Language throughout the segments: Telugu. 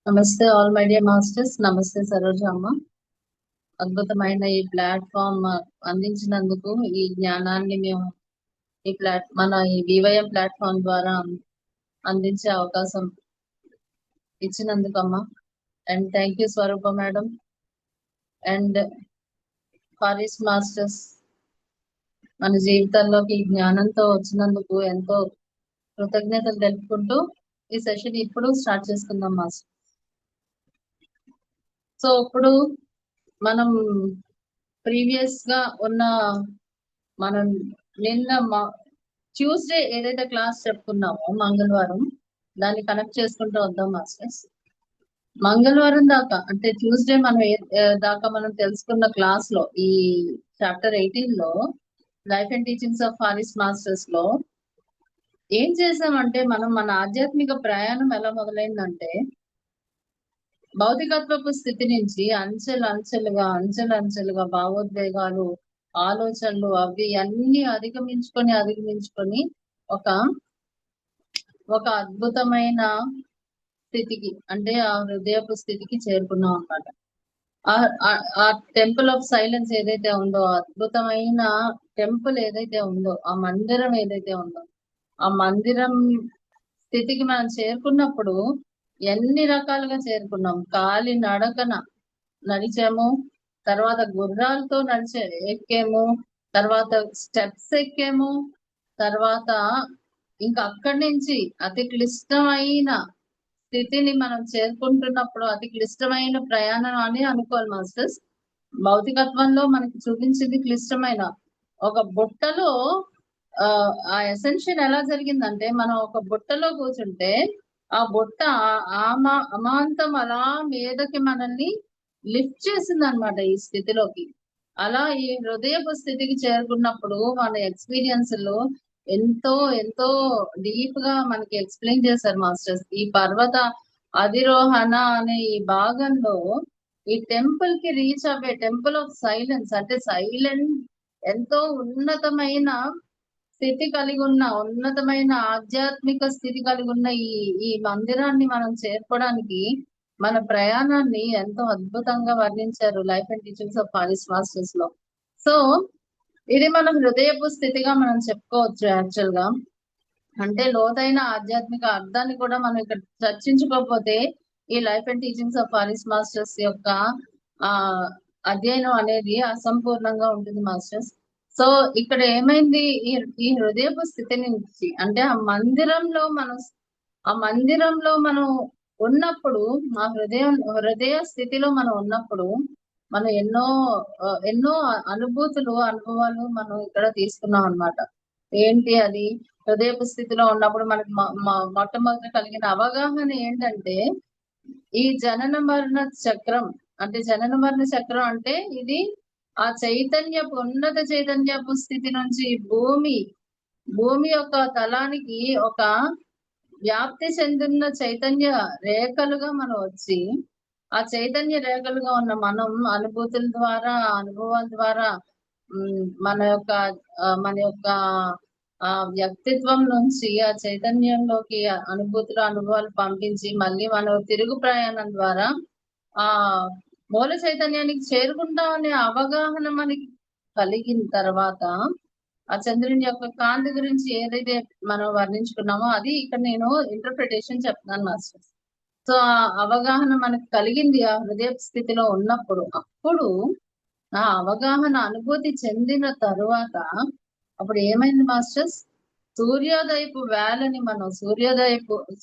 నమస్తే ఆల్ మై డియర్ మాస్టర్స్. నమస్తే సరోజ అమ్మ. అద్భుతమైన ఈ ప్లాట్ఫామ్ అందించినందుకు, ఈ జ్ఞానాన్ని మేము మన ఈ వివయం ప్లాట్ఫామ్ ద్వారా అందించే అవకాశం ఇచ్చినందుకు అమ్మ. And thank you Swarupa madam and Far East masters మన జీవితాల్లోకి ఈ జ్ఞానంతో వచ్చినందుకు ఎంతో కృతజ్ఞతలు తెలుపుకుంటూ ఈ సెషన్ ఇప్పుడు స్టార్ట్ చేసుకుందాం మాస్టర్. సో ఇప్పుడు మనం ప్రీవియస్ గా ఉన్న మనం నిన్న ట్యూస్డే ఏదైతే క్లాస్ చెప్పుకున్నామో మంగళవారం, దాన్ని కనెక్ట్ చేసుకుంటూ వద్దాం మాస్టర్స్. మంగళవారం దాకా అంటే ట్యూస్డే మనం దాకా మనం తెలుసుకున్న క్లాస్ లో ఈ చాప్టర్ 18 లో life and teachings of Far East masters లో ఏం చేసామంటే మనం మన ఆధ్యాత్మిక ప్రయాణం ఎలా మొదలైందంటే భౌతికత్వపు స్థితి నుంచి అంచెలంచెలుగా భావోద్వేగాలు, ఆలోచనలు అవి అన్ని అధిగమించుకొని ఒక ఒక అద్భుతమైన స్థితికి అంటే ఆ హృదయపు స్థితికి చేరుకున్నాం అన్నమాట. ఆ టెంపుల్ ఆఫ్ సైలెన్స్ ఏదైతే ఉందో, అద్భుతమైన టెంపుల్ ఏదైతే ఉందో, ఆ మందిరం ఏదైతే ఉందో, ఆ మందిరం స్థితికి మనం చేరుకున్నప్పుడు ఎన్ని రకాలుగా చేరుకున్నాం. కాలి నడకన నడిచాము, తర్వాత గుర్రాలతో ఎక్కాము, తర్వాత స్టెప్స్ ఎక్కాము, తర్వాత ఇంకా అక్కడి నుంచి అతి క్లిష్టమైన స్థితిని మనం చేరుకుంటున్నప్పుడు అతి క్లిష్టమైన ప్రయాణం అని అనుకోవాలి మాస్టర్స్. భౌతికత్వంలో మనకి చూపించింది క్లిష్టమైన ఒక బుట్టలో ఆ ఎసెన్షియల్ ఎలా జరిగిందంటే, మనం ఒక బుట్టలో కూర్చుంటే ఆ బుట్ట అమాంతం అలా మీదకి మనల్ని లిఫ్ట్ చేసింది అనమాట ఈ స్థితిలోకి. అలా ఈ హృదయపు స్థితికి చేరుకున్నప్పుడు మన ఎక్స్పీరియన్స్లు ఎంతో ఎంతో డీప్ గా మనకి ఎక్స్ప్లెయిన్ చేశారు మాస్టర్స్. ఈ పర్వత అధిరోహణ అనే ఈ భాగంలో ఈ టెంపుల్ కి రీచ్ అవ్వే టెంపుల్ ఆఫ్ సైలెన్స్ అంటే సైలెంట్ ఎంతో ఉన్నతమైన స్థితి కలిగి ఉన్న ఉన్నతమైన ఆధ్యాత్మిక స్థితి కలిగి ఉన్న ఈ మందిరాన్ని మనం చేరుకోవడానికి మన ప్రయాణాన్ని ఎంతో అద్భుతంగా వర్ణించారు life and teachings of Far East masters లో. సో ఇది మనం హృదయపు స్థితిగా మనం చెప్పుకోవచ్చు. యాక్చువల్ గా అంటే లోతైన ఆధ్యాత్మిక అర్థాన్ని కూడా మనం ఇక్కడ చర్చించుకోకపోతే ఈ life and teachings of Far East masters యొక్క ఆ అధ్యయనం అనేది అసంపూర్ణంగా ఉంటుంది మాస్టర్స్. సో ఇక్కడ ఏమైంది, ఈ హృదయపు స్థితి నుంచి అంటే ఆ మందిరంలో మనం ఉన్నప్పుడు, ఆ హృదయ స్థితిలో మనం ఉన్నప్పుడు మనం ఎన్నో అనుభవాలు మనం ఇక్కడ తీసుకున్నాం అన్నమాట. ఏంటి అది? హృదయపు స్థితిలో ఉన్నప్పుడు మనకి మొట్టమొదటి కలిగిన అవగాహన ఏంటంటే, ఈ జనన మరణ చక్రం అంటే ఇది ఆ ఉన్నత చైతన్యపు స్థితి నుంచి భూమి యొక్క తలానికి ఒక వ్యాప్తి చెందిన చైతన్య రేఖలుగా మనం వచ్చి, ఆ చైతన్య రేఖలుగా ఉన్న మనం అనుభవాల ద్వారా మన యొక్క వ్యక్తిత్వం నుంచి ఆ చైతన్యంలోకి అనుభవాలు పంపించి మళ్ళీ మనం తిరుగు ప్రయాణం ద్వారా ఆ మూల చైతన్యానికి చేరుకుంటాం అనే అవగాహన మనకి కలిగిన తర్వాత ఆ చంద్రుని యొక్క కాంతి గురించి ఏదైతే మనం వర్ణించుకున్నామో అది ఇక్కడ నేను ఇంటర్ప్రిటేషన్ చెప్తున్నాను మాస్టర్. సో ఆ అవగాహన మనకు కలిగింది ఆ హృదయ స్థితిలో ఉన్నప్పుడు. అప్పుడు ఆ అవగాహన అనుభూతి చెందిన తరువాత అప్పుడు ఏమైంది మాస్టర్స్,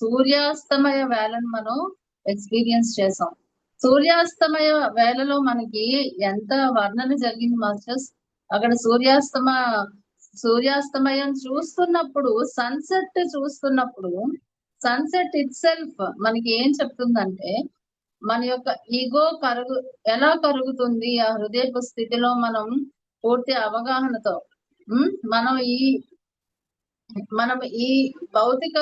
సూర్యాస్తమయ వేళను మనం ఎక్స్పీరియన్స్ చేసాం. సూర్యాస్తమయ వేళలో మనకి ఎంత వర్ణన జరిగింది మాస్టర్స్. అక్కడ సూర్యాస్తమయం చూస్తున్నప్పుడు, సన్సెట్ ఇట్ సెల్ఫ్ మనకి ఏం చెప్తుందంటే, మన యొక్క ఈగో ఎలా కరుగుతుంది ఆ హృదయపు స్థితిలో మనం పూర్తి అవగాహనతో. మనం ఈ భౌతిక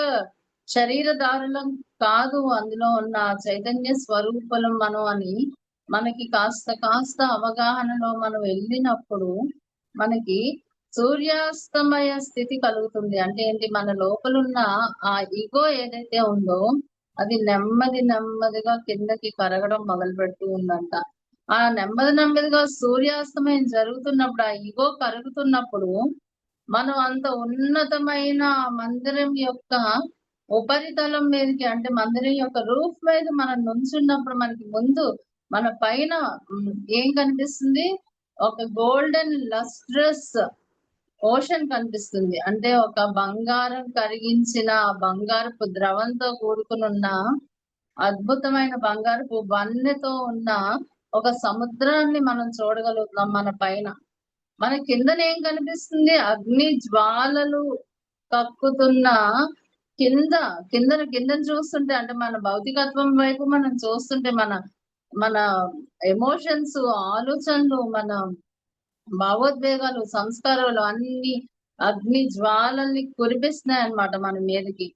శరీరధారులం కాదు, అందులో ఉన్న చైతన్య స్వరూపలం మనం అని మనకి కాస్త అవగాహనలో మనం వెళ్ళినప్పుడు మనకి సూర్యాస్తమయ స్థితి కలుగుతుంది. అంటే ఏంటి? మన లోపలున్న ఆ ఈగో ఏదైతే ఉందో అది నెమ్మదిగా కిందకి కరగడం మొదలు పెడుతూ ఉందంట. ఆ నెమ్మదిగా సూర్యాస్తమయం జరుగుతున్నప్పుడు, ఆ ఇగో కరుగుతున్నప్పుడు, మనం అంత ఉన్నతమైన మందిరం యొక్క ఉపరితలం మీదకి, అంటే మందిరం యొక్క రూఫ్ మీద మనం నుంచున్నప్పుడు మనకి ముందు మన పైన ఏం కనిపిస్తుంది? ఒక గోల్డెన్ లస్ట్రస్ ఓషన్ కనిపిస్తుంది. అంటే ఒక బంగారం కరిగించిన బంగారపు ద్రవంతో కూడుకుని ఉన్న అద్భుతమైన బంగారపు వన్నెతో ఉన్న ఒక సముద్రాన్ని మనం చూడగలుగుతున్నాం మన పైన. మన కిందన ఏం కనిపిస్తుంది? అగ్ని జ్వాలలు కక్కుతున్న కిందన చూస్తుంటే, అంటే మన భౌతికత్వం వైపు మనం చూస్తుంటే, మన మన ఎమోషన్స్, ఆలోచనలు, మన భావోద్వేగాలు, సంస్కారాలు అన్ని అగ్ని జ్వాలల్ని కురిపిస్తున్నాయి అన్నమాట మన మీదకి.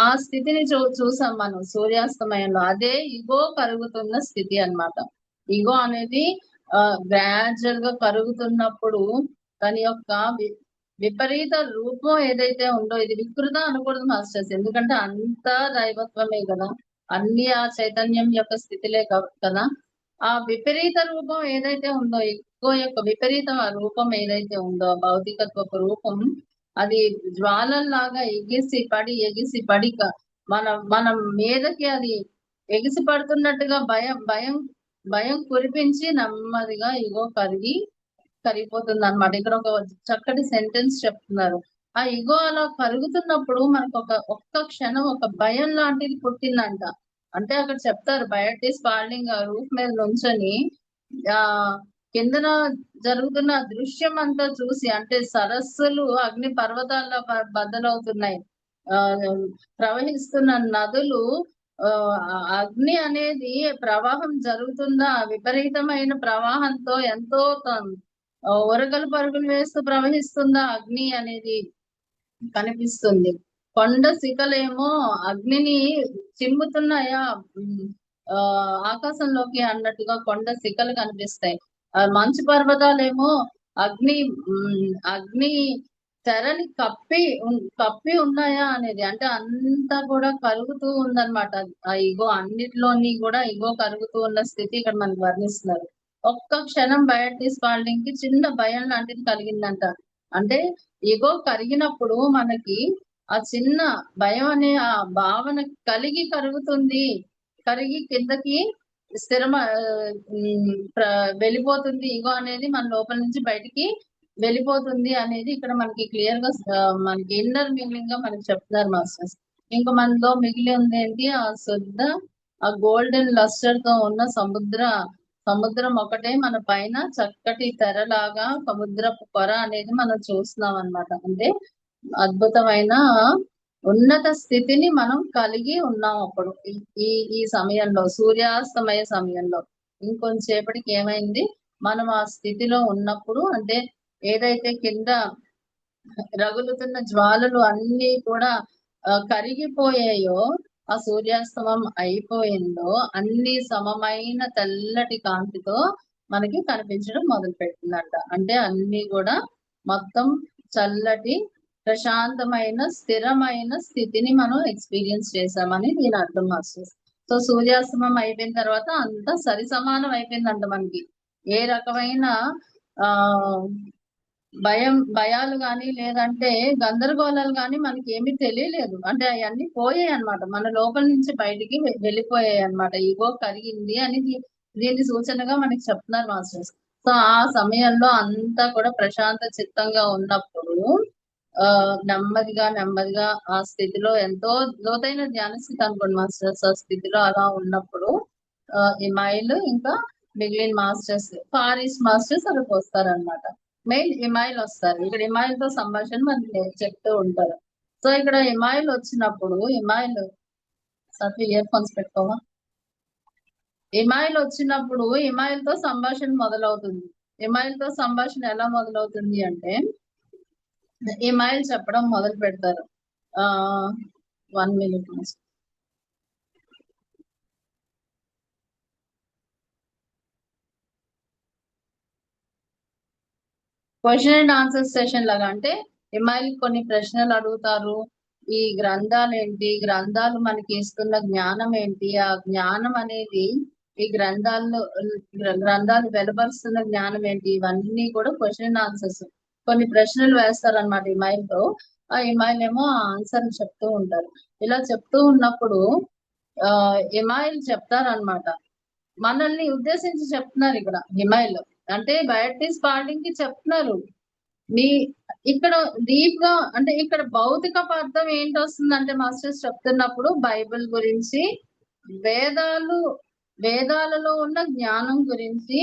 ఆ స్థితిని చూసాం మనం సూర్యాస్తమయంలో. అదే ఇగో కరుగుతున్న స్థితి అన్నమాట. ఇగో అనేది గ్రాడ్యువల్ గా కరుగుతున్నప్పుడు దాని యొక్క విపరీత రూపం ఏదైతే ఉందో, ఇది వికృత అనకూడదు మాస్టర్స్, ఎందుకంటే అంతా దైవత్వమే కదా, అన్ని ఆ చైతన్యం యొక్క స్థితిలే కదా. ఆ విపరీత రూపం ఏదైతే ఉందో, ఇగో యొక్క విపరీత రూపం ఏదైతే ఉందో, భౌతికత్వపు రూపం, అది జ్వాలల్లాగా ఎగిసి పడి మన మీదకి అది ఎగిసి పడుతున్నట్టుగా భయం కురిపించి నెమ్మదిగా ఇగో కరిగిపోతుంది అన్నమాట. ఇక్కడ ఒక చక్కటి సెంటెన్స్ చెప్తున్నారు. ఆ ఇగో అలా కరుగుతున్నప్పుడు మనకు ఒక్క క్షణం ఒక భయం లాంటిది పుట్టిందంట. అంటే అక్కడ చెప్తారు, బయట స్పాల్డింగ్ రూఫ్ మీద నుంచొని ఆ కిందన జరుగుతున్న దృశ్యం అంతా చూసి, అంటే సరస్సులు అగ్ని పర్వతాల్లో బద్దలవుతున్నాయి, ఆ ప్రవహిస్తున్న నదులు, అగ్ని అనేది ప్రవాహం జరుగుతుందా, విపరీతమైన ప్రవాహంతో ఎంతో ఉరగలు పరుగులు వేస్తూ ప్రవహిస్తుందా అగ్ని అనేది కనిపిస్తుంది. కొండ శిఖలేమో అగ్నిని చిమ్ముతున్నాయా ఆకాశంలోకి అన్నట్టుగా కొండ శిఖలు కనిపిస్తాయి. మంచు పర్వతాలేమో అగ్ని తెరని కప్పి ఉన్నాయా అనేది, అంటే అంతా కూడా కరుగుతూ ఉందన్నమాట. ఆ ఇగో అన్నిటిలోని కూడా ఇగో కరుగుతూ ఉన్న స్థితి ఇక్కడ మనకు వర్ణిస్తున్నారు. ఒక్క క్షణం బయటిస్ స్పాల్డింగ్ కి చిన్న భయం లాంటిది కలిగిందంట. అంటే ఇగో కరిగినప్పుడు మనకి ఆ చిన్న భయం అనే ఆ భావన కరిగి కిందకి స్థిరమ వెళ్ళిపోతుంది. ఇగో అనేది మన లోపల నుంచి బయటికి వెళ్ళిపోతుంది అనేది ఇక్కడ మనకి క్లియర్ గా మనకి ఇన్నర్ మీనింగ్ గా మనకి చెప్తున్నారు మాస్టర్స్. ఇంకా మనలో మిగిలి ఉంది ఏంటి? ఆ శుద్ధ ఆ గోల్డెన్ లస్టర్ తో ఉన్న సముద్రం ఒకటే మన పైన చక్కటి తెరలాగా సముద్రపు పొర అనేది మనం చూస్తున్నాం అన్నమాట. అంటే అద్భుతమైన ఉన్నత స్థితిని మనం కలిగి ఉన్నాం అప్పుడు ఈ సమయంలో, సూర్యాస్తమయ సమయంలో. ఇంకొంచేపటికి ఏమైంది, మనం ఆ స్థితిలో ఉన్నప్పుడు, అంటే ఏదైతే కింద రగులుతున్న జ్వాలలు అన్ని కూడా కరిగిపోయాయో, ఆ సూర్యాస్తమం అయిపోయిందో, అన్ని సమమైన తెల్లటి కాంతితో మనకి కనిపించడం మొదలు పెట్టిందంట. అంటే అన్ని కూడా మొత్తం చల్లటి ప్రశాంతమైన స్థిరమైన స్థితిని మనం ఎక్స్పీరియన్స్ చేసామని దీని అర్థం మాస్టర్స్. సో సూర్యాస్తమం అయిపోయిన తర్వాత అంతా సరి సమానం అయిపోయిందంట మనకి. ఏ రకమైన ఆ భయాలు కానీ, లేదంటే గందరగోళాలు కానీ మనకి ఏమీ తెలియలేదు. అంటే అవన్నీ పోయాయి అన్నమాట, మన లోపల నుంచి బయటికి వెళ్ళిపోయాయి అన్నమాట. ఇగో కరిగింది అని దీన్ని సూచనగా మనకి చెప్తున్నారు మాస్టర్స్. సో ఆ సమయంలో అంతా కూడా ప్రశాంత చిత్తంగా ఉన్నప్పుడు నెమ్మదిగా ఆ స్థితిలో, ఎంతో లోతైన ధ్యాన స్థితి అనుకోండి మాస్టర్స్, ఆ స్థితిలో అలా ఉన్నప్పుడు ఇమాయిల్ ఇంకా మిగిలిన మాస్టర్స్, ఫారిస్ట్ మాస్టర్స్ అక్కడికి వస్తారనమాట. మెయిన్ ఇమాయిల్ వస్తారు. ఇక్కడ ఇమాయిల్ తో సంభాషణ మనకి చెప్తూ ఉంటారు. సో ఇక్కడ ఇమాయిల్ వచ్చినప్పుడు, సత్య ఇయర్ ఫోన్స్ పెట్టుకోవా. ఇమాయిల్ వచ్చినప్పుడు ఇమాయిల్ తో సంభాషణ మొదలవుతుంది. ఇమాయిల్ తో సంభాషణ ఎలా మొదలవుతుంది అంటే, ఇమాయిల్ చెప్పడం మొదలు పెడతారు. 1 minute. Question and answer session లాగా, అంటే ఇమాయిల్ కొన్ని ప్రశ్నలు అడుగుతారు. ఈ గ్రంథాలు ఏంటి, గ్రంథాలు మనకి ఇస్తున్న జ్ఞానం ఏంటి, ఆ జ్ఞానం అనేది ఈ గ్రంథాలు వెలువరుస్తున్న జ్ఞానం ఏంటి, ఇవన్నీ కూడా క్వశ్చన్ ఆన్సర్స్. కొన్ని ప్రశ్నలు వేస్తారనమాట ఇమైల్ తో. ఆ ఇమైల్ ఏమో ఆన్సర్ చెప్తూ ఉంటారు. ఇలా చెప్తూ ఉన్నప్పుడు ఇమైల్ చెప్తారనమాట, మనల్ని ఉద్దేశించి చెప్తున్నారు ఇక్కడ ఇమైల్. అంటే బయటిస్ పార్టింగ్ కి చెప్తున్నారు. మీ ఇక్కడ డీప్ గా అంటే ఇక్కడ భౌతిక అర్థం ఏంటి వస్తుందంటే మాస్టర్స్ చెప్తున్నప్పుడు బైబిల్ గురించి, వేదాలలో ఉన్న జ్ఞానం గురించి,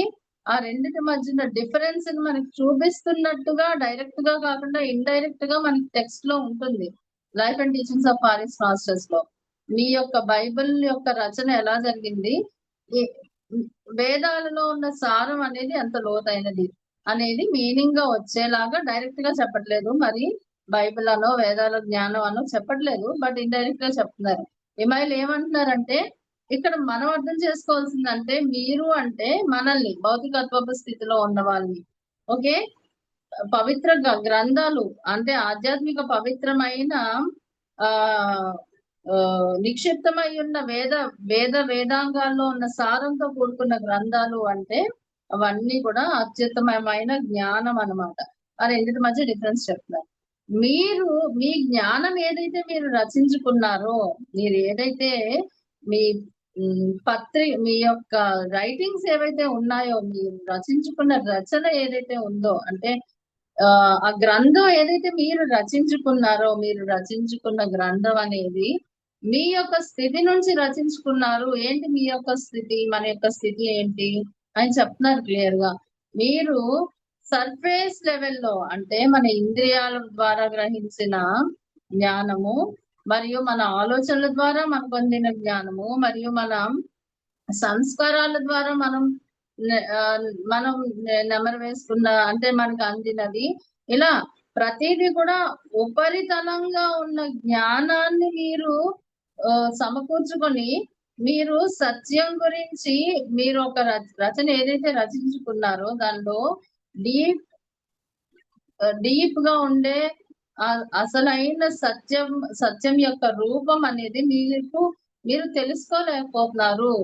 ఆ రెండిటి మధ్యన డిఫరెన్స్ మనకి చూపిస్తున్నట్టుగా డైరెక్ట్ గా కాకుండా ఇండైరెక్ట్ గా మనకి టెక్స్ట్ లో ఉంటుంది. Life and teachings of Paris masters లో మీ యొక్క బైబిల్ యొక్క రచన ఎలా జరిగింది, ఈ వేదాలలో ఉన్న సారం అనేది ఎంత లోతైనది అనేది మీనింగ్ గా వచ్చేలాగా డైరెక్ట్ గా చెప్పట్లేదు. మరి బైబిల్ అనో వేదాల జ్ఞానం అనో చెప్పట్లేదు, బట్ ఇండైరెక్ట్ గా చెప్తున్నారు. ఇమైల్ ఏమంటున్నారంటే ఇక్కడ మనం అర్థం చేసుకోవాల్సిందంటే మీరు అంటే మనల్ని భౌతికత్వపు స్థితిలో ఉన్న వాళ్ళని, ఓకే, పవిత్ర గ్రంథాలు అంటే ఆధ్యాత్మిక పవిత్రమైన ఆ నిక్షిప్తమై ఉన్న వేదాంగాల్లో ఉన్న సారంతో కూడుకున్న గ్రంథాలు అంటే అవన్నీ కూడా అత్యుత్తమమైన జ్ఞానం అన్నమాట. ఆ రెండింటి మధ్య డిఫరెన్స్ చెప్తున్నారు. మీరు మీ జ్ఞానం ఏదైతే మీరు రచించుకున్నారో, మీరు ఏదైతే మీ మీ యొక్క రైటింగ్స్ ఏవైతే ఉన్నాయో, మీరు రచించుకున్న రచన ఏదైతే ఉందో, అంటే ఆ గ్రంథం ఏదైతే మీరు రచించుకున్నారో, మీరు రచించుకున్న గ్రంథం అనేది మీ యొక్క స్థితి నుంచి రచించుకున్నారు. ఏంటి మీ యొక్క స్థితి, మన యొక్క స్థితి ఏంటి అని చెప్తున్నారు క్లియర్ గా. మీరు సర్ఫేస్ లెవెల్లో అంటే మన ఇంద్రియాల ద్వారా గ్రహించిన జ్ఞానము, మరియు మన ఆలోచనల ద్వారా మనం పొందిన జ్ఞానము, మరియు మన సంస్కారాల ద్వారా మనం నెమరు వేసుకున్న అంటే మనకు అందినది, ఇలా ప్రతిదీ కూడా ఉపరితలంగా ఉన్న జ్ఞానాన్ని మీరు సమకూర్చుకొని మీరు సత్యం గురించి మీరు ఒక రచన ఏదైతే రచించుకున్నారో దానిలో డీప్ గా ఉండే అసలైన సత్యం యొక్క రూపం అనేది మీరు తెలుసుకోలేకపోతున్నారు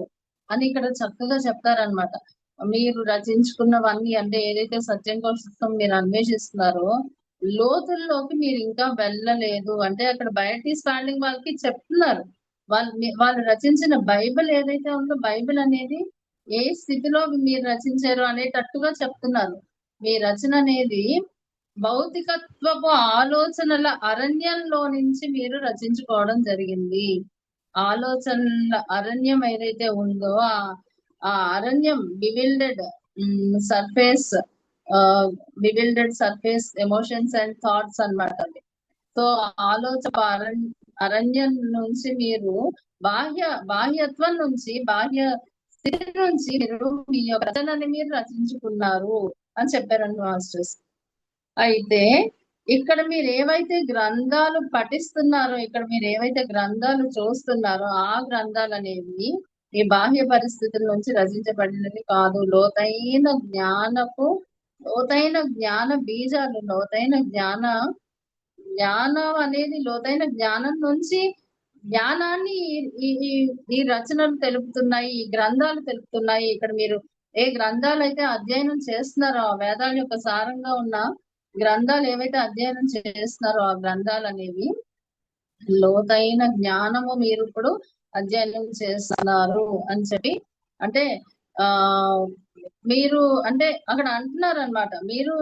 అని ఇక్కడ చక్కగా చెప్తారనమాట. మీరు రచించుకున్నవన్నీ అంటే ఏదైతే సత్యం కోసం మీరు అన్వేషిస్తున్నారో లోతుల్లోకి మీరు ఇంకా వెళ్ళలేదు. అంటే అక్కడ బయట స్టాండింగ్ వాళ్ళకి చెప్తున్నారు, వాళ్ళు రచించిన బైబిల్ ఏదైతే ఉందో, బైబిల్ అనేది ఏ స్థితిలో మీరు రచించారు అనేటట్టుగా చెప్తున్నారు. మీ రచన అనేది భౌతికత్వపు ఆలోచనల అరణ్యంలో నుంచి మీరు రచించుకోవడం జరిగింది. ఆలోచనల అరణ్యం ఏదైతే ఉందో ఆ అరణ్యం బివిల్డెడ్ సర్ఫేస్ ఎమోషన్స్ అండ్ థాట్స్ అన్నమాట అది. సో అరణ్యం నుంచి మీరు బాహ్యత్వం నుంచి, బాహ్య స్థితి నుంచి మీరు మీ యొక్క రచనని మీరు రచించుకున్నారు అని చెప్పారండి మాస్టర్స్. అయితే ఇక్కడ మీరు ఏవైతే గ్రంథాలు పఠిస్తున్నారో, ఇక్కడ మీరు ఏవైతే గ్రంథాలు చూస్తున్నారో, ఆ గ్రంథాలు అనేవి ఈ బాహ్య పరిస్థితుల నుంచి రచించబడినది కాదు. లోతైన జ్ఞాన బీజాలు, జ్ఞానం అనేది లోతైన జ్ఞానం నుంచి జ్ఞానాన్ని ఈ రచనలు తెలుపుతున్నాయి, ఈ గ్రంథాలు తెలుపుతున్నాయి. ఇక్కడ మీరు ఏ గ్రంథాలు అయితే అధ్యయనం చేస్తున్నారో, ఆ వేదాల యొక్క సారంగా ఉన్న గ్రంథాలు ఏవైతే అధ్యయనం చేస్తున్నారో ఆ గ్రంథాలు అనేవి లోతైన జ్ఞానము మీరు ఇప్పుడు అధ్యయనం చేస్తున్నారు అని చెప్పి, అంటే మీరు అంటే అక్కడ అంటున్నారు అనమాట, మీరు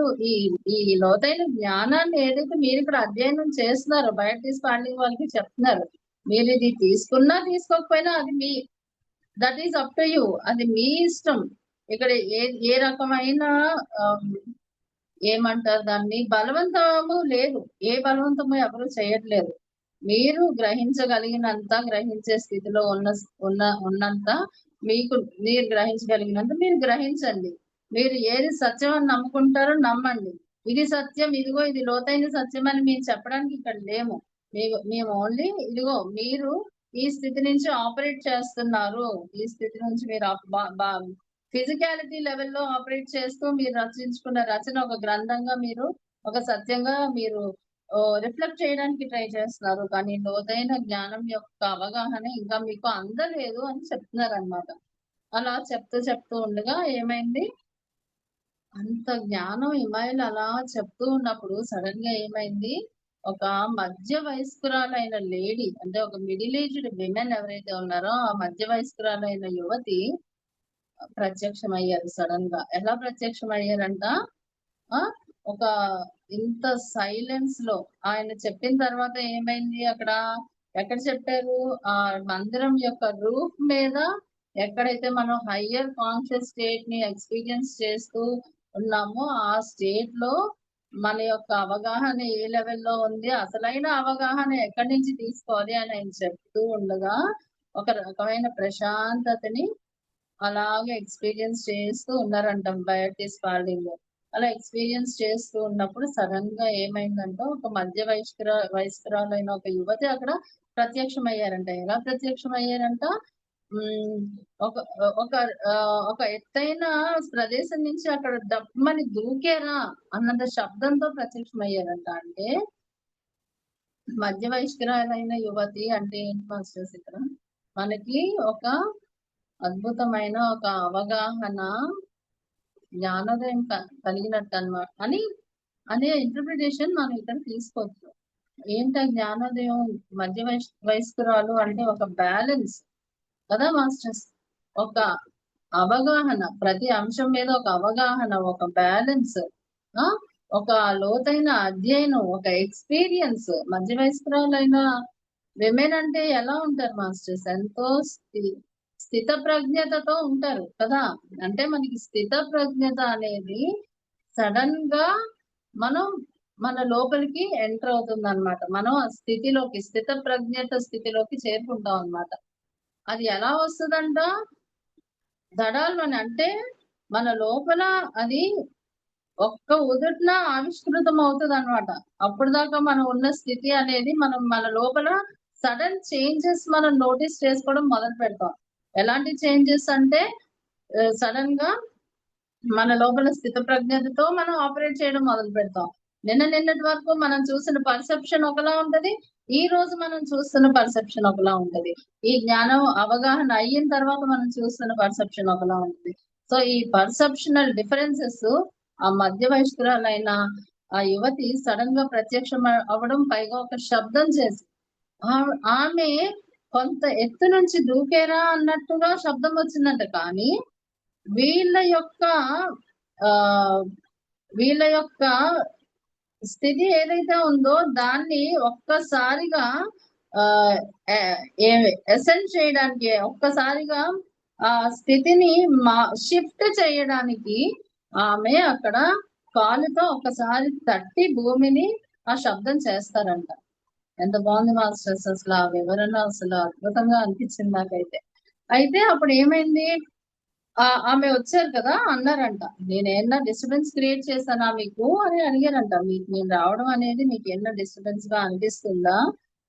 ఈ లోతైన జ్ఞానాన్ని ఏదైతే మీరు ఇక్కడ అధ్యయనం చేస్తున్నారో బయట స్టాండింగ్ వాళ్ళకి చెప్తున్నారు. మీరు ఇది తీసుకున్నా తీసుకోకపోయినా అది మీ, that is up to you, అది మీ ఇష్టం. ఇక్కడ ఏ రకమైన ఏమంటారు దాన్ని, బలవంతము లేదు. ఏ బలవంతము ఎవరు చేయట్లేదు. మీరు గ్రహించగలిగినంత, గ్రహించే స్థితిలో ఉన్నంత మీరు గ్రహించగలిగినంత మీరు గ్రహించండి. మీరు ఏది సత్యం అని నమ్ముకుంటారో నమ్మండి. ఇది సత్యం, ఇదిగో ఇది లోతైన సత్యం అని మేము చెప్పడానికి ఇక్కడ లేము. మేము ఓన్లీ ఇదిగో మీరు ఈ స్థితి నుంచి ఆపరేట్ చేస్తున్నారు, ఈ స్థితి నుంచి మీరు ఫిజికాలిటీ లెవెల్లో ఆపరేట్ చేస్తూ మీరు రచించుకున్న రచన ఒక గ్రంథంగా, మీరు ఒక సత్యంగా మీరు రిఫ్లెక్ట్ చేయడానికి ట్రై చేస్తున్నారు, కానీ లోతైన జ్ఞానం యొక్క అవగాహన ఇంకా మీకు అందలేదు అని చెప్తున్నారు అనమాట. అలా చెప్తూ ఉండగా ఏమైంది, అంత జ్ఞానం హిమాయిల్ అలా చెప్తూ ఉన్నప్పుడు సడన్ గా ఏమైంది, ఒక మధ్య వయస్కురాలైన లేడీ, అంటే ఒక మిడిల్ ఏజ్డ్ విమెన్ ఎవరైతే ఉన్నారో ఆ మధ్య వయస్కురాలైన యువతి ప్రత్యక్షమయ్యారు. సడన్ గా ఎలా ప్రత్యక్షమయ్యారంట, ఒక ఇంత సైలెన్స్ లో ఆయన చెప్పిన తర్వాత ఏమైంది, అక్కడ ఎక్కడ చెప్పారు, ఆ మందిరం యొక్క రూఫ్ మీద ఎక్కడైతే మనం హయ్యర్ కాన్షియస్ స్టేట్ ని ఎక్స్పీరియన్స్ చేస్తూ ఉన్నామో ఆ స్టేట్ లో మన యొక్క అవగాహన ఏ లెవెల్లో ఉంది, అసలైన అవగాహన ఎక్కడి నుంచి తీసుకోవాలి అని ఆయన చెప్తూ ఉండగా ఒక రకమైన ప్రశాంతతని అలాగే ఎక్స్పీరియన్స్ చేస్తూ ఉన్నారంట బయటిస్ పాలింగ్. అలా ఎక్స్పీరియన్స్ చేస్తూ ఉన్నప్పుడు సడన్ గా ఏమైందంటే ఒక మధ్య వయస్కురాలైన ఒక యువతి అక్కడ ప్రత్యక్షమయ్యారంట. ఎలా ప్రత్యక్షమయ్యారంట, ఒక ఒక ఒక ఎత్తైన ప్రదేశం నుంచి అక్కడ డబ్బమని దూకేరా అన్నంత శబ్దంతో ప్రత్యక్షమయ్యారంట. అంటే మధ్య వయస్కురాలైన యువతి అంటే ఏంటి మాస్టర్స్, ఇక్కడ మనకి ఒక అద్భుతమైన ఒక అవగాహన జ్ఞానోదయం కలిగినట్టు అన్నమాట అనే ఇంటర్ప్రిటేషన్ మనం ఇక్కడ తీసుకోవచ్చు. ఏంటా జ్ఞానోదయం, మధ్య వయస్కురాలు అంటే ఒక బ్యాలెన్స్ కదా మాస్టర్స్, ఒక అవగాహన, ప్రతి అంశం మీద ఒక అవగాహన, ఒక బ్యాలెన్స్, ఒక లోతైన అధ్యయనం, ఒక ఎక్స్పీరియన్స్. మధ్య వయస్కురాలైన విమెన్ అంటే ఎలా ఉంటారు మాస్టర్స్, ఎంతో స్థిత ప్రజ్ఞతతో ఉంటారు కదా. అంటే మనకి స్థిత ప్రజ్ఞత అనేది సడన్ గా మన లోపలికి ఎంటర్ అవుతుంది అనమాట. మనం ఆ స్థితిలోకి, స్థిత ప్రజ్ఞత స్థితిలోకి చేరుకుంటాం అనమాట. అది ఎలా వస్తుందంట, దడాలని అంటే మన లోపల అది ఒక్క ఉదుట్న ఆవిష్కృతం అవుతుంది అనమాట. అప్పుడు దాకా మనం ఉన్న స్థితి అనేది మన లోపల సడన్ చేంజెస్ మనం నోటీస్ చేసుకోవడం మొదలు పెడతాం. ఎలాంటి చేంజెస్ అంటే సడన్ గా మన లోపల స్థిత ప్రజ్ఞతతో మనం ఆపరేట్ చేయడం మొదలు పెడతాం. నిన్నటి వరకు మనం చూసిన పర్సెప్షన్ ఒకలా ఉంటది, ఈ రోజు మనం చూస్తున్న పర్సెప్షన్ ఒకలా ఉంటది. ఈ జ్ఞానం అవగాహన అయిన తర్వాత మనం చూస్తున్న పర్సెప్షన్ ఒకలా ఉంటుంది. సో ఈ పర్సెప్షనల్ డిఫరెన్సెస్ ఆ మధ్య వయస్కురాలైన ఆ యువతి సడన్ గా ప్రత్యక్షం అవ్వడం, పైగా ఒక శబ్దం చేసి ఆమె కొంత ఎత్తు నుంచి దూకేరా అన్నట్టుగా శబ్దం వచ్చిందంట. కానీ వీళ్ళ యొక్క స్థితి ఏదైతే ఉందో దాన్ని ఒక్కసారిగా ఎసెంట్ చేయడానికి, ఒక్కసారిగా ఆ స్థితిని షిఫ్ట్ చేయడానికి ఆమె అక్కడ కాలుతో ఒక్కసారి తట్టి భూమిని ఆ శబ్దం చేస్తారంట. ఎంత బాగుంది మాస్టర్స్, అసలు ఆ వివరణ అసలు అద్భుతంగా అనిపించింది నాకైతే. అయితే అప్పుడు ఏమైంది, ఆమె వచ్చారు కదా, అన్నారంట, నేనేమన్నా డిస్టర్బెన్స్ క్రియేట్ చేశానా మీకు అని అడిగారంట. మీకు నేను రావడం అనేది మీకు ఏమన్నా డిస్టర్బెన్స్ గా అనిపిస్తుందా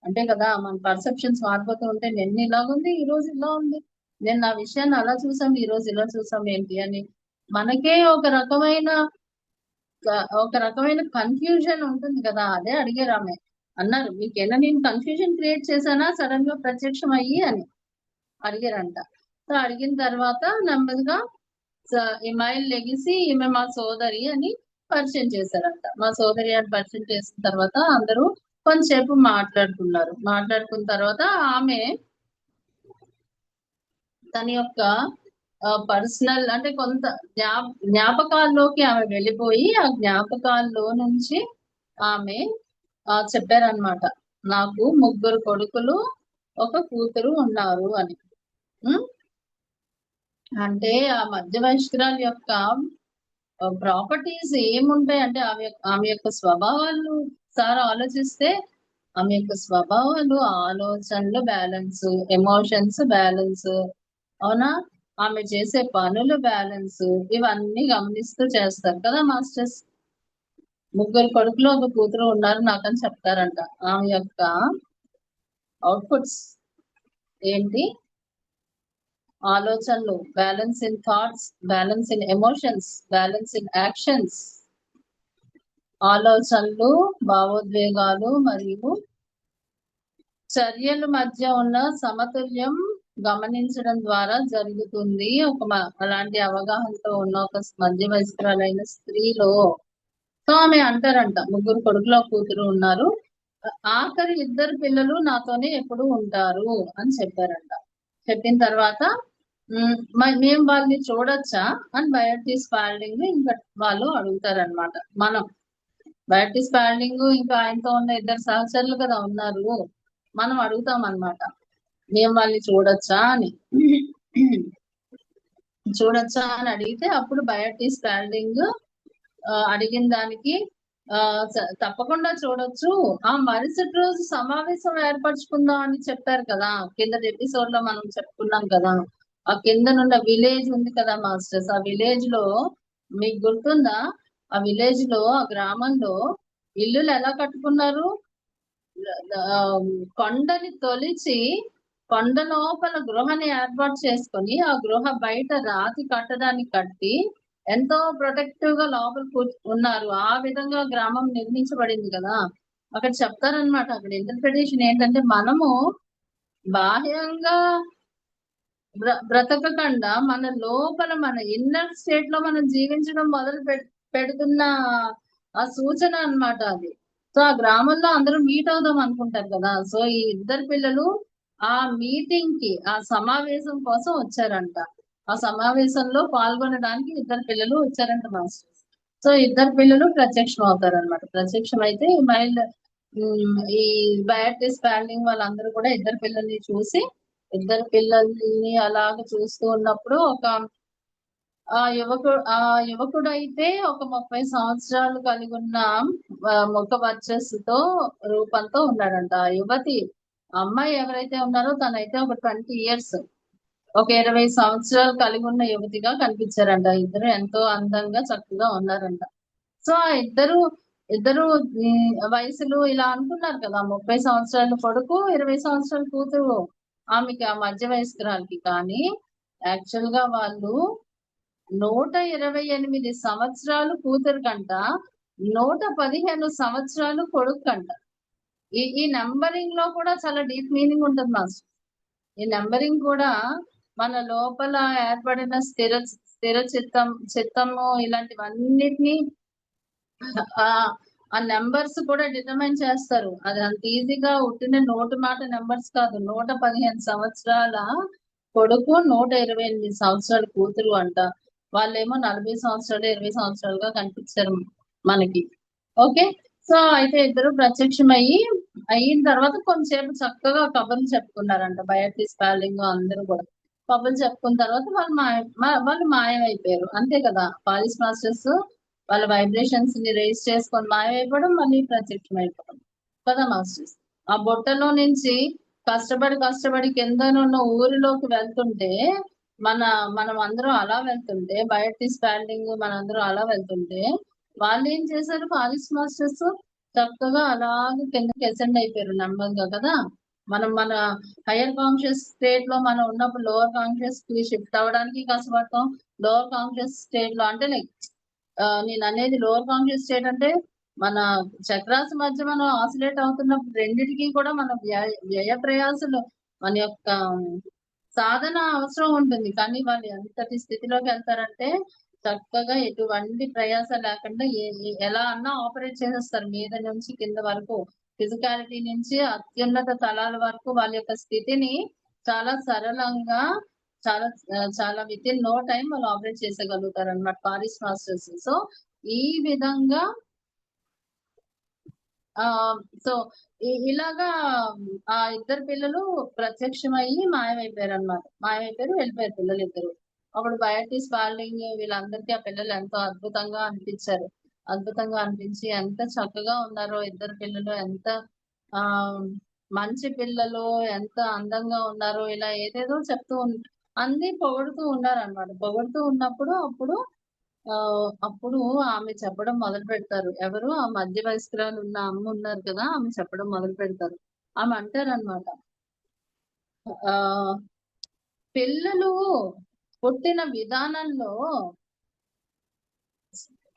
అంటే, కదా మన పర్సెప్షన్స్ మారిపోతూ ఉంటే నిన్న ఇలా ఉంది, ఈ రోజు ఇలా ఉంది, నేను నా విషయాన్ని అలా చూసాం, ఈ రోజు ఇలా చూసాం ఏంటి అని మనకే ఒక రకమైన కన్ఫ్యూజన్ ఉంటుంది కదా. అదే అడిగారు ఆమె, అన్నారు మీకేనా నేను కన్ఫ్యూజన్ క్రియేట్ చేశానా సడన్ గా ప్రత్యక్షం అయ్యి అని అడిగారంట. సో అడిగిన తర్వాత నెమ్మదిగా ఇమాయిల్ లెగిసి ఈమె మా సోదరి అని పరిచయం చేశారంట. మా సోదరి అని పరిచయం చేసిన తర్వాత అందరూ కొంతసేపు మాట్లాడుకున్న తర్వాత ఆమె తన యొక్క పర్సనల్ అంటే కొంత జ్ఞాపకాల్లోకి ఆమె వెళ్ళిపోయి ఆ జ్ఞాపకాల్లో నుంచి ఆమె చెప్పారనమాట, నాకు 3 కొడుకులు 1 కూతురు ఉన్నారు అని. అంటే ఆ మధ్య వయస్కురాల యొక్క ప్రాపర్టీస్ ఏముంటాయి అంటే ఆమె యొక్క స్వభావాలు సార్ ఆలోచిస్తే, ఆమె యొక్క స్వభావాలు, ఆలోచనలు బ్యాలెన్స్, ఎమోషన్స్ బ్యాలెన్స్, అవునా, ఆమె చేసే పనులు బ్యాలెన్స్, ఇవన్నీ గమనిస్తూ చేస్తారు కదా మాస్టర్స్. 3 కొడుకులు 1 కూతురు ఉన్నారు నాకని చెప్తారంట. ఆమె యొక్క అవుట్పుట్స్ ఏంటి, ఆలోచనలు, balance in thoughts, balance in emotions, balance in actions, ఆలోచనలు, భావోద్వేగాలు మరియు చర్యల మధ్య ఉన్న సమతుల్యం గమనించడం ద్వారా జరుగుతుంది. అలాంటి అవగాహనతో ఉన్న ఒక మధ్య వయస్కురాలైన స్త్రీలో. సో ఆమె అంటారంట, ముగ్గురు కొడుకులు ఒక కూతురు ఉన్నారు, ఆఖరి ఇద్దరు పిల్లలు నాతోనే ఎప్పుడు ఉంటారు అని చెప్పారంట. చెప్పిన తర్వాత మేము వాళ్ళని చూడొచ్చా అని బయోటిస్ స్పాల్డింగ్ ఇంకా వాళ్ళు అడుగుతారనమాట. మనం బయోటిస్ స్పాల్డింగ్ ఇంకా ఆయనతో ఉన్న ఇద్దరు సహచరులు కదా ఉన్నారు, మనం అడుగుతాం అనమాట, మేము వాళ్ళని చూడొచ్చా అని. చూడొచ్చా అని అడిగితే అప్పుడు బయోటిస్ స్పాల్డింగ్ అడిగిన దానికి తప్పకుండా చూడొచ్చు, ఆ మరుసటి రోజు సమావేశం ఏర్పరచుకుందాం అని చెప్పారు కదా, కింద ఎపిసోడ్ లో మనం చెప్పుకున్నాం కదా, ఆ కిందనున్న విలేజ్ ఉంది కదా మాస్టర్స్, ఆ విలేజ్ లో మీకు గుర్తుందా, ఆ విలేజ్ లో ఆ గ్రామంలో ఇల్లులు ఎలా కట్టుకున్నారు, కొండని తొలిచి కొండ లోపల గృహని ఏర్పాటు చేసుకొని ఆ గృహ బయట రాతి కట్టడానికి కట్టి ఎంతో ప్రొటెక్టివ్ గా లోపల ఉన్నారు. ఆ విధంగా గ్రామం నిర్మించబడింది కదా. అక్కడ చెప్తారనమాట, అక్కడ ఇంటర్ప్రిటేషన్ ఏంటంటే మనము బాహ్యంగా బ్రతకకుండా మన లోపల మన ఇన్నర్ స్టేట్ లో మనం జీవించడం మొదలు పెడుతున్న ఆ సూచన అన్నమాట అది. సో ఆ గ్రామంలో అందరూ మీట్ అవుదాం అనుకుంటారు కదా, సో ఈ ఇద్దరు పిల్లలు ఆ మీటింగ్ కి, ఆ సమావేశం కోసం వచ్చారంట. ఆ సమావేశంలో పాల్గొనడానికి ఇద్దరు పిల్లలు వచ్చారంట మాస్టర్. సో ఇద్దరు పిల్లలు ప్రత్యక్షం అవుతారనమాట. ప్రత్యక్షం అయితే ఈ బయాటిస్ స్పాల్డింగ్ వాళ్ళందరూ కూడా ఇద్దరు పిల్లల్ని చూసి, ఇద్దరు పిల్లల్ని అలాగ చూస్తూ ఉన్నప్పుడు ఆ యువకుడు అయితే ఒక 30 సంవత్సరాలు కలిగి ఉన్న ముఖ వర్చస్సుతో రూపంతో ఉన్నాడంట. ఆ యువతి అమ్మాయి ఎవరైతే ఉన్నారో తనైతే ఒక 20 ఇయర్స్, ఒక 20 సంవత్సరాలు కలిగి ఉన్న యువతిగా కనిపించారంట. ఇద్దరు ఎంతో అందంగా చక్కగా ఉన్నారంట. సో ఆ ఇద్దరు వయసులు ఇలా అనుకున్నారు కదా, 30 సంవత్సరాల కొడుకు, 20 సంవత్సరాల కూతురు, ఆమెకి ఆ మధ్య వయస్కురాలకి. కానీ యాక్చువల్ గా వాళ్ళు 128 సంవత్సరాలు కూతురు కంట, 115 సంవత్సరాలు కొడుకు కంట. ఈ నంబరింగ్ లో కూడా చాలా డీప్ మీనింగ్ ఉంటుంది మాస్టర్. ఈ నంబరింగ్ కూడా మన లోపల ఏర్పడిన స్థిర చిత్తము ఇలాంటివన్నిటిని ఆ నెంబర్స్ కూడా డిటర్మైన్ చేస్తారు. అది అంత ఈజీగా ఉట్టిన నోటు మాట నెంబర్స్ కాదు. 115 సంవత్సరాల కొడుకు, 128 సంవత్సరాల కూతురు అంట. వాళ్ళేమో 40 సంవత్సరాలు 20 సంవత్సరాలుగా కనిపించారు మనకి. ఓకే, సో అయితే ఇద్దరు ప్రత్యక్షం అయిన తర్వాత కొంతసేపు చక్కగా కబుర్లు చెప్పుకున్నారంట. బయాటిస్ స్పాల్డింగ్ అందరూ కూడా కబుర్లు చెప్పుకున్న తర్వాత వాళ్ళు మాయమైపోయారు. అంతే కదా, పాలిస్ మాస్టర్స్ వాళ్ళ వైబ్రేషన్స్ ని రేస్ చేసుకొని మాయమైపోవడం, మళ్ళీ ప్రత్యక్షం అయిపోవడం కదా మాస్టర్స్. ఆ బొట్టలో నుంచి కష్టపడి కిందనున్న ఊరిలోకి వెళ్తుంటే మనం అందరం అలా వెళ్తుంటే, బయాటిస్ స్పాల్డింగ్ మనందరం అలా వెళ్తుంటే, వాళ్ళు ఏం చేశారు, పాలిస్ మాస్టర్స్ చక్కగా అలాగే కిందకి అసెండ్ అయిపోయారు నెమ్మదిగా కదా. మన హయ్యర్ కాన్షియస్ స్టేట్ లో మనం ఉన్నప్పుడు లోవర్ కాన్షియస్ కి షిఫ్ట్ అవ్వడానికి కష్టపడతాం. లోవర్ కాన్షియస్ స్టేట్ లో అంటే లైక్ నేను అనేది లోవర్ కాన్షియస్ స్టేట్ అంటే మన చక్రాస్ మధ్య మనం ఆసిలేట్ అవుతున్నప్పుడు రెండిటికి కూడా మన వ్యయ ప్రయాసలు, మన యొక్క సాధన అవసరం ఉంటుంది. కానీ వాళ్ళు ఎంతటి స్థితిలోకి వెళ్తారంటే చక్కగా ఎటువంటి ప్రయాస లేకుండా ఎలా అన్నా ఆపరేట్ చేసేస్తారు, మీద నుంచి కింద వరకు, ఫిజికాలిటీ నుంచి అత్యున్నత తలాల వరకు వాళ్ళ యొక్క స్థితిని చాలా సరళంగా, చాలా చాలా విత్ ఇన్ నో టైం వాళ్ళు ఆపరేట్ చేసగలుగుతారు అనమాట పారిస్ మాస్టర్స్. సో ఈ విధంగా సో ఇలాగా ఆ ఇద్దరు పిల్లలు ప్రత్యక్షమయ్యి మాయమైపోయారు అనమాట. మాయమైపోయారు, వెళ్ళిపోయారు పిల్లలు ఇద్దరు. అప్పుడు బయాటిస్ స్పాల్డింగ్ వీళ్ళందరికీ ఆ పిల్లలు ఎంతో అద్భుతంగా అనిపించారు. అద్భుతంగా అనిపించి ఎంత చక్కగా ఉన్నారో ఇద్దరు పిల్లలు, ఎంత ఆ మంచి పిల్లలు, ఎంత అందంగా ఉన్నారో, ఇలా ఏదేదో చెప్తూ అన్ని పొగుడుతూ ఉన్నారు అనమాట. పొగుడుతూ ఉన్నప్పుడు అప్పుడు ఆమె చెప్పడం మొదలు పెడతారు. ఎవరు, ఆ మధ్య వయస్కురాలు ఉన్న అమ్మ ఉన్నారు కదా, ఆమె చెప్పడం మొదలు పెడతారు. ఆమె అంటారనమాట, ఆ పిల్లలు పుట్టిన విధానంలో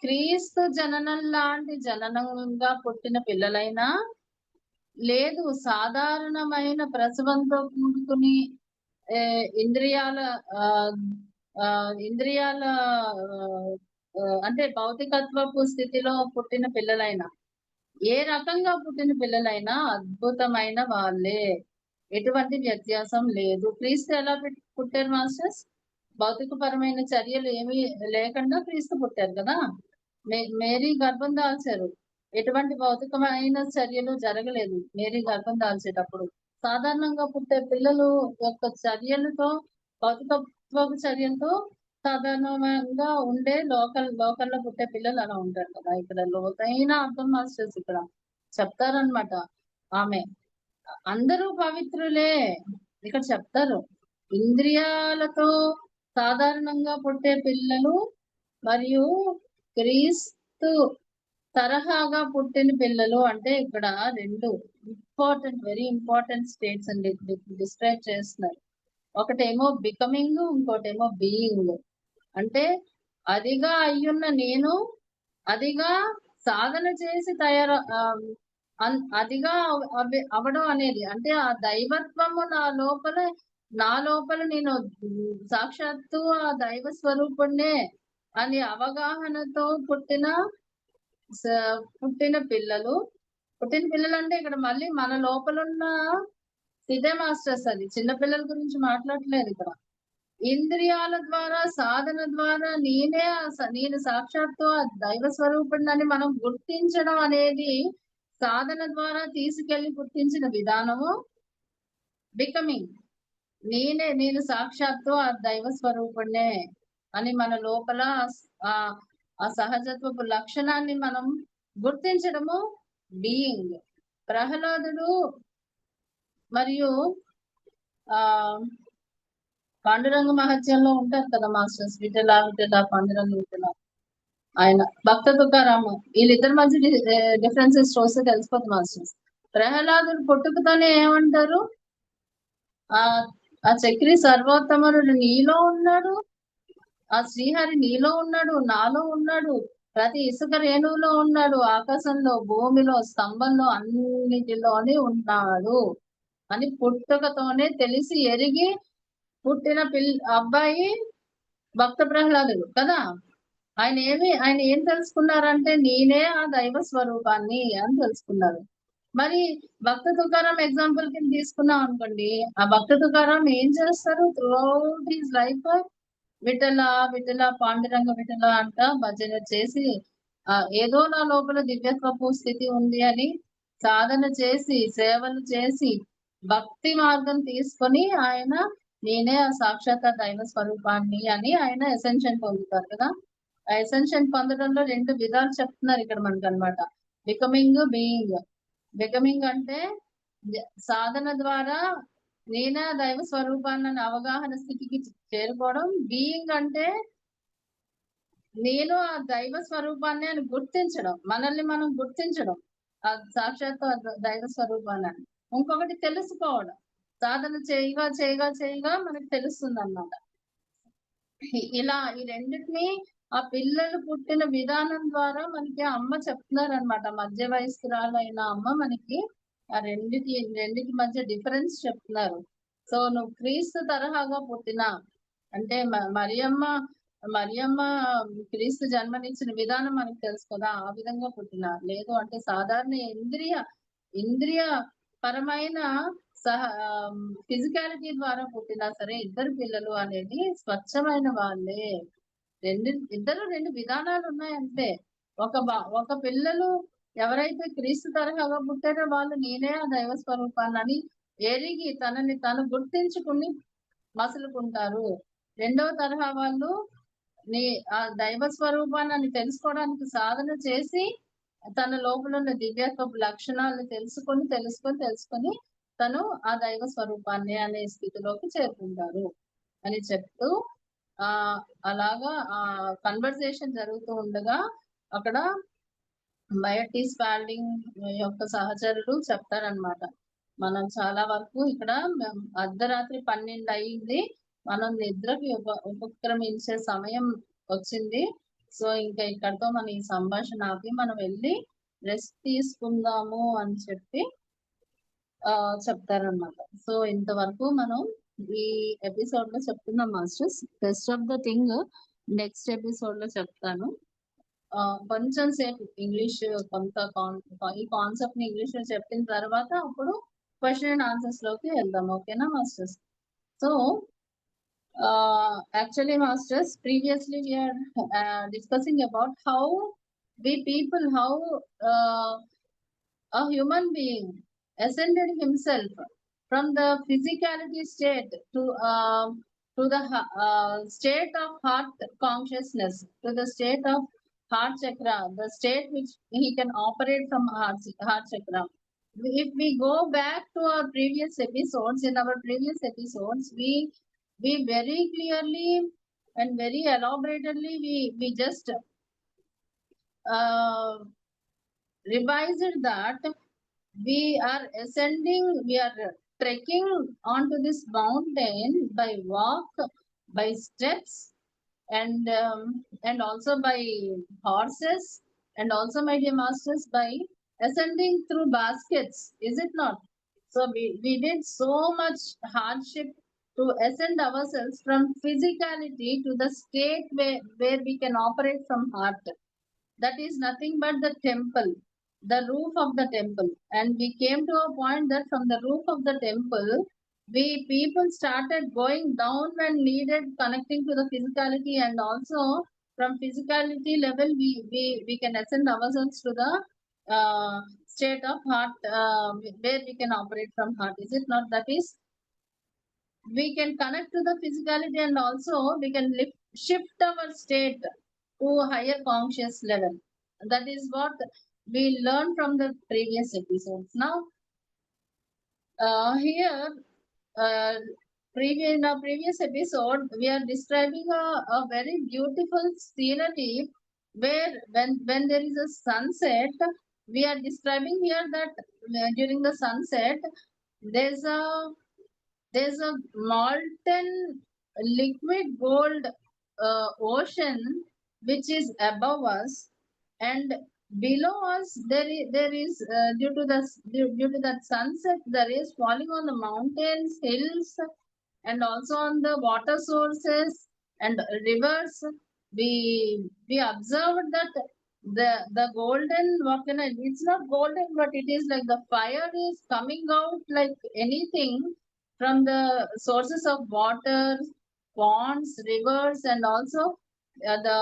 క్రీస్తు జననం లాంటి జననంగా పుట్టిన పిల్లలైనా, లేదు సాధారణమైన ప్రసవంతో కూడుకుని ఇంద్రియాల ఇంద్రియాల అంటే భౌతికత్వపు స్థితిలో పుట్టిన పిల్లలైనా, ఏ రకంగా పుట్టిన పిల్లలైనా అద్భుతమైన వాళ్ళే. ఎటువంటి వ్యత్యాసం లేదు. క్రీస్తు ఎలా పుట్టారు మాస్టర్స్? భౌతికపరమైన చర్యలు ఏమీ లేకుండా క్రీస్తు పుట్టారు కదా. మేరీ గర్భం దాల్చారు. ఎటువంటి భౌతికమైన చర్యలు జరగలేదు మేరీ గర్భం దాల్చేటప్పుడు. సాధారణంగా పుట్టే పిల్లలు యొక్క చర్యలతో, భౌతికత్వపు చర్యలతో సాధారణంగా ఉండే లోకల్లో పుట్టే పిల్లలు అలా ఉంటారు కదా. ఇక్కడ లోతైన అర్థం మాస్టర్స్ ఇక్కడ చెప్తారనమాట. ఆమె అందరూ పవిత్రులే ఇక్కడ చెప్తారు. ఇంద్రియాలతో సాధారణంగా పుట్టే పిల్లలు మరియు క్రీస్తు తరహాగా పుట్టిన పిల్లలు అంటే ఇక్కడ రెండు వెరీ ఇంపార్టెంట్ స్టేట్స్ అండి డిస్క్రైబ్ చేస్తున్నారు. ఒకటేమో బికమింగ్, ఇంకోటేమో బీయింగ్. అంటే అదిగా అయ్యున్న నేను అదిగా సాధన చేసి అదిగా అవడం అనేది, అంటే ఆ దైవత్వము నా లోపల నేను సాక్షాత్తు ఆ దైవ స్వరూపుణ్ణే అని అవగాహనతో పుట్టిన పిల్లలు అంటే ఇక్కడ మళ్ళీ మన లోపల ఉన్న ఇదే మాస్టర్స్. అది చిన్న పిల్లల గురించి మాట్లాడలేదు ఇక్కడ. ఇంద్రియాల ద్వారా సాధన ద్వారా నేను సాక్షాత్తు ఆ దైవ స్వరూపుణ్ణి మనం గుర్తించడం అనేది సాధన ద్వారా తీసుకెళ్లి గుర్తించిన విధానము బికమింగ్. నేను సాక్షాత్తు ఆ దైవ స్వరూపుణ్ణే అని మన లోపల ఆ సహజత్వపు లక్షణాన్ని మనం గుర్తించడము బీయింగ్. ప్రహ్లాదుడు మరియు పాండురంగ మహత్యంలో ఉంటారు కదా మాస్టర్స్, విఠల పాండురంగ విఠల, ఆయన భక్త తుకారాము, వీళ్ళిద్దరి మధ్య డిఫరెన్సెస్ చూస్తే తెలిసిపోతుంది మాస్టర్స్. ప్రహ్లాదుడు పుట్టుకతోనే ఏమంటారు, ఆ చక్రి సర్వోత్తముడు నీలో ఉన్నాడు, ఆ శ్రీహరి నీలో ఉన్నాడు, నాలో ఉన్నాడు, ప్రతి ఇసుక రేణువులో ఉన్నాడు, ఆకాశంలో, భూమిలో, స్తంభంలో, అన్నిటిలోనే ఉన్నాడు అని పుట్టుకతోనే తెలిసి ఎరిగి పుట్టిన అబ్బాయి భక్త ప్రహ్లాదుడు కదా. ఆయన ఏం తెలుసుకున్నారంటే నేనే ఆ దైవ స్వరూపాన్ని అని తెలుసుకున్నారు. మరి భక్త తుకారాం ఎగ్జాంపుల్ కింద తీసుకున్నాం అనుకోండి, ఆ భక్త తుకారాం ఏం చేస్తారు throughout his life, Vitthala Panduranga Vitthala అంట భజన చేసి ఏదో నా లోపల దివ్యత్వపు స్థితి ఉంది అని సాధన చేసి సేవలు చేసి భక్తి మార్గం తీసుకొని ఆయన నేనే ఆ సాక్షాత్ దైవ స్వరూపాన్ని అని ఆయన ఎసెన్షన్ పొందుతారు కదా. ఆ ఎసెన్షన్ పొందడంలో రెండు విధాలు చెప్తున్నారు ఇక్కడ మనకు అనమాట. Becoming, being. బికమింగ్ అంటే సాధన ద్వారా నేనే దైవ స్వరూపాన్ని అవగాహన స్థితికి చేరుకోవడం. బీయింగ్ అంటే నేను ఆ దైవ స్వరూపాన్ని అని గుర్తించడం, మనల్ని మనం గుర్తించడం, ఆ సాక్షాత్ దైవ స్వరూపాన్ని. ఇంకొకటి తెలుసుకోవడం, సాధన చేయగా మనకు తెలుస్తుంది అన్నమాట. ఇలా ఈ రెండింటిని ఆ పిల్లలు పుట్టిన విధానం ద్వారా మనకి అమ్మ చెప్తున్నారు అనమాట. మధ్య వయస్కురాలు అయిన అమ్మ మనకి ఆ రెండిటి మధ్య డిఫరెన్స్ చెప్తున్నారు. సో నువ్వు క్రీస్తు తరహాగా పుట్టినా అంటే మరియమ్మ క్రీస్తు జన్మనిచ్చిన విధానం మనకు తెలుసు కదా, ఆ విధంగా పుట్టినా, లేదు అంటే సాధారణ ఇంద్రియ పరమైన ఫిజికాలిటీ ద్వారా పుట్టినా సరే ఇద్దరు పిల్లలు అనేది స్వచ్ఛమైన వాళ్ళే. ఇద్దరు రెండు విధానాలు ఉన్నాయంటే, ఒక పిల్లలు ఎవరైతే క్రీస్తు తరహాగా పుట్టారో వాళ్ళు నేనే ఆ దైవ స్వరూపాన్ని అని ఎరిగి తనని తను గుర్తించుకుని మసులుకుంటారు. రెండవ తరహా వాళ్ళు ఆ దైవ స్వరూపాన్ని తెలుసుకోవడానికి సాధన చేసి తన లోపల ఉన్న దివ్యత్వపు లక్షణాలను తెలుసుకొని తను ఆ దైవ స్వరూపాన్ని అనే స్థితిలోకి చేరుకుంటారు అని చెప్తూ అలాగా ఆ కన్వర్సేషన్ జరుగుతూ ఉండగా అక్కడ బయటి స్పాల్డింగ్ యొక్క సహచరుడు చెప్తారనమాట, మనం చాలా వరకు ఇక్కడ అర్ధరాత్రి 12 అయింది, మనం నిద్రకి ఉపక్రమించే సమయం వచ్చింది. సో ఇంకా ఇక్కడతో మన ఈ సంభాషణ ఆపి మనం వెళ్ళి రెస్ట్ తీసుకుందాము అని చెప్పి చెప్తారనమాట. సో ఇంతవరకు మనం ఈ ఎపిసోడ్ లో చెప్తున్నాం masters. Rest of the thing next episode లో చెప్తాను. కొంచెం సేపు ఇంగ్లీష్ కొంత ఈ కాన్సెప్ట్ ని ఇంగ్లీష్ లో చెప్పిన తర్వాత అప్పుడు క్వశ్చన్ అండ్ ఆన్సర్స్ లోకి వెళ్దాం. ఓకేనా masters? So actually masters, previously we are discussing about how a human being ascended himself from the physicality state to the state of heart consciousness, to the state of heart chakra, the state which he can operate from heart chakra. If we go back to our previous episodes, in our previous episodes, we very clearly and very elaborately we just revised that we are ascending, we are trekking onto this mountain by walk, by steps, and also by horses, and also, my dear masters, by ascending through baskets, is it not? So we did so much hardship to ascend ourselves from physicality to the state where we can operate from heart. That is nothing but the temple, the roof of the temple. And we came to a point that from the roof of the temple, we people started going down when needed, connecting to the physicality, and also from physicality level we can ascend ourselves to the state of heart, where we can operate from heart, is it not? That is, we can connect to the physicality, and also we can shift our state to higher conscious level. That is what we learned from the previous episodes. Now here in our previous episode, we are describing a very beautiful scenery where when there is a sunset, we are describing here that during the sunset there's a molten liquid gold ocean which is above us, and below us there is due to that sunset, the rays falling on the mountains, hills, and also on the water sources and rivers. We observed that the golden, what can I, it's not golden, but it is like the fire is coming out like anything from the sources of water, ponds, rivers, and also the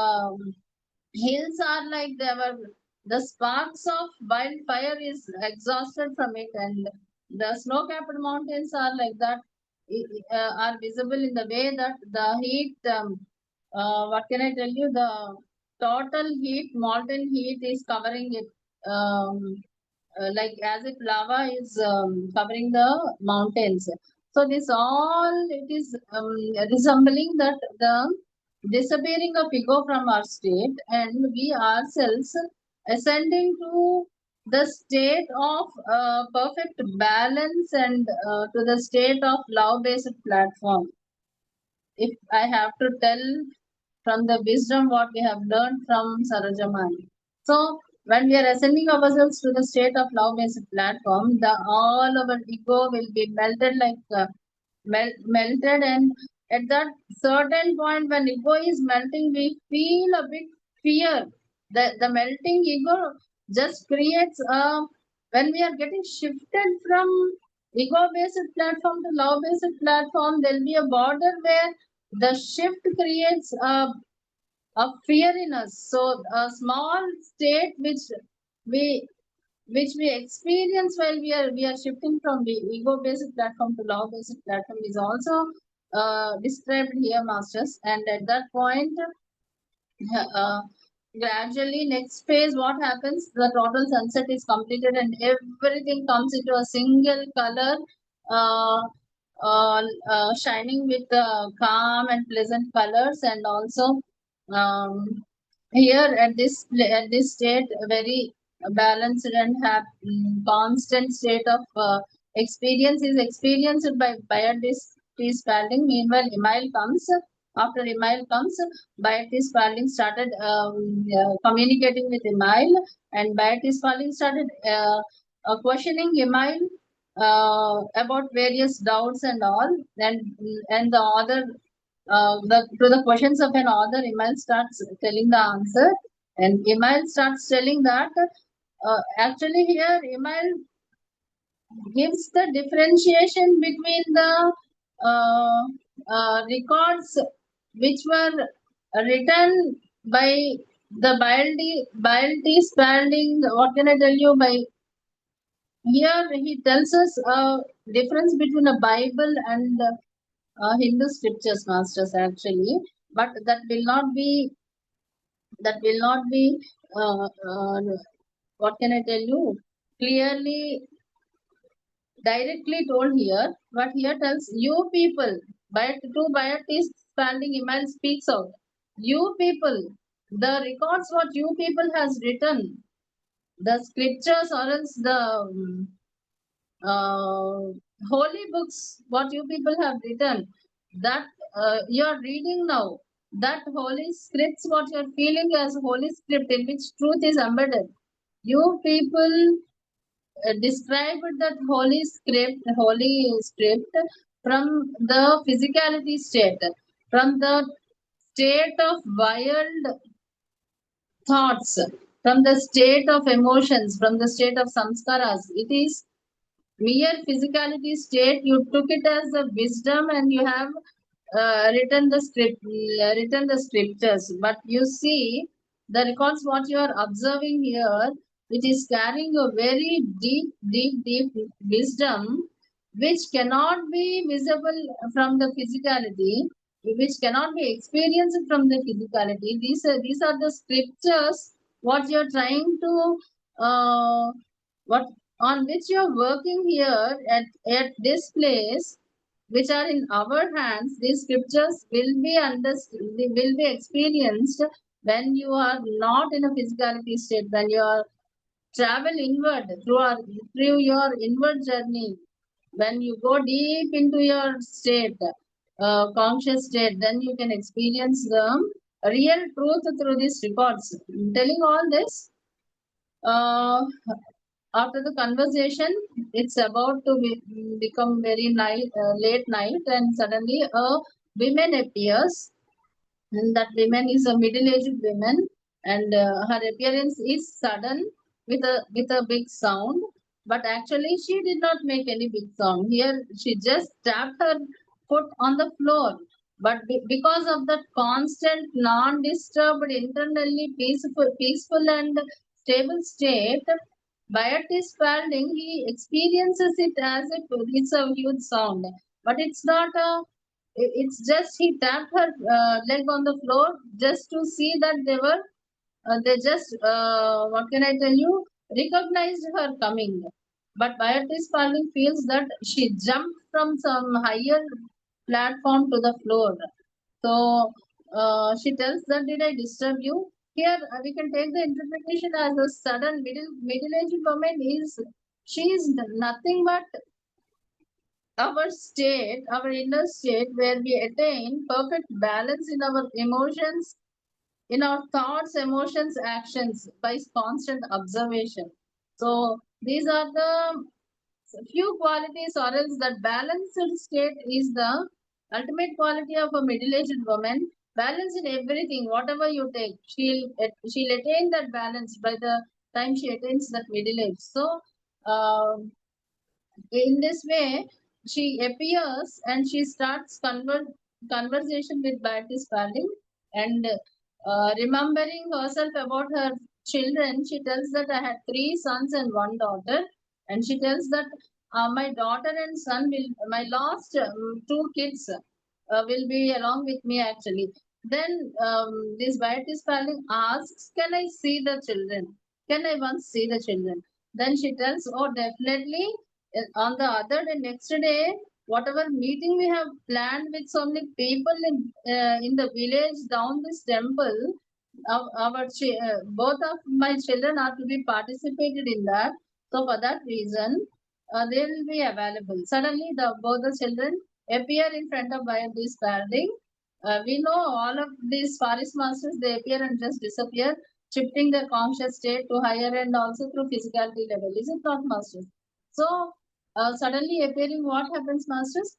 hills are like the sparks of wildfire is exhausted from it, and the snow-capped mountains are like that, are visible in the way that the heat, what can I tell you, the total heat, molten heat is covering it, like as if lava is covering the mountains. So this all, it is resembling that the disappearing of ego from our state, and we ourselves ascending to the state of perfect balance, and to the state of love-based platform. If I have to tell from the wisdom what we have learned from Sarojamani. So when we are ascending ourselves to the state of love-based platform, all our ego will be melted, like melted, and at that certain point when ego is melting, we feel a bit fear. The melting ego just creates when we are getting shifted from ego-based platform to love-based platform, there will be a border where the shift creates a fear in us. So a small state which we experience while we are shifting from the ego-based platform to love-based platform is also described here, masters. And at that point, gradually, next phase, what happens? The total sunset is completed, and everything comes into a single color, shining with calm and pleasant colors, and also here at this state, very balanced and constant state of experience is experienced by this Spalding. Meanwhile, Emile comes After Email comes, Bayati Spalding started communicating with Email, and Bayati Spalding started questioning Email about various doubts and all, and the author, to the questions of an author, Email starts telling the answer, and Email starts telling that actually here Email gives the differentiation between the records which were written by the Bayaldi Spalding. What can I tell you? By here, he tells us a difference between a Bible and Hindu scriptures, masters, actually, but that will not be uh, uh, what can I tell you, clearly directly told here, but here tells you people, by to Bayati Spalding Email speaks out. You people, the records what you people has written, the scriptures or else the holy books what you people have written, that you are reading now, that holy scripts what you are feeling as holy script in which truth is embedded. You people described that holy script from the physicality state, from the state of wild thoughts, from the state of emotions, from the state of samskaras. It is mere physicality state. You took it as a wisdom and you have written the scriptures. But you see, the records what you are observing here, it is carrying a very deep wisdom, which cannot be visible from the physicality, which cannot be experienced from the physicality. These are the scriptures what you are trying to what on which you are working here at this place, which are in our hands. These scriptures will be understood, will be experienced when you are not in a physicality state, when you are travel inward through your inward journey, when you go deep into your state, conscious state, then you can experience the real truth through these records. Telling all this, uh, after the conversation, it's about to become very late night, and suddenly a woman appears, and that woman is a middle-aged woman, and her appearance is sudden with a big sound. But actually, she did not make any big sound. Here, she just tapped her foot on the floor. But because of that constant, non-disturbed, internally peaceful and stable state, Bayat Spalding, he experiences it as if it's a huge sound. But it's not a, it's just he tapped her leg on the floor just to see that they just, what can I tell you, recognized her coming. But Beatrice Spalding feels that she jumped from some higher platform to the floor. So she tells that, did I disturb you? Here we can take the interpretation as a sudden middle-aged woman is, she is nothing but our state, our inner state, where we attain perfect balance in our emotions, in our thoughts, emotions, actions by constant observation. So these are the few qualities, or else that balanced state is the ultimate quality of a middle-aged woman. Balance in everything, whatever you take, she'll attain that balance by the time she attains that middle age. So in this way, she appears and she starts conversation with Betty Spalding, and remembering herself about her children, she tells that I had 3 sons and 1 daughter, and she tells that my daughter and son will, my last 2 kids will be along with me actually. Then this Betty Spalding asks, "Can I see the children? Can I once see the children?" Then she tells, "Oh, definitely." On the other day, next day, whatever meeting we have planned with so many people in the village down this temple, both of my children are to be participated in that. So for that reason, they will be available. Suddenly, both the children appear in front of this building, We know all of these forest masters, they appear and just disappear, shifting their conscious state to higher and also through physicality level. Is it not, masters? So, suddenly appearing, what happens, masters?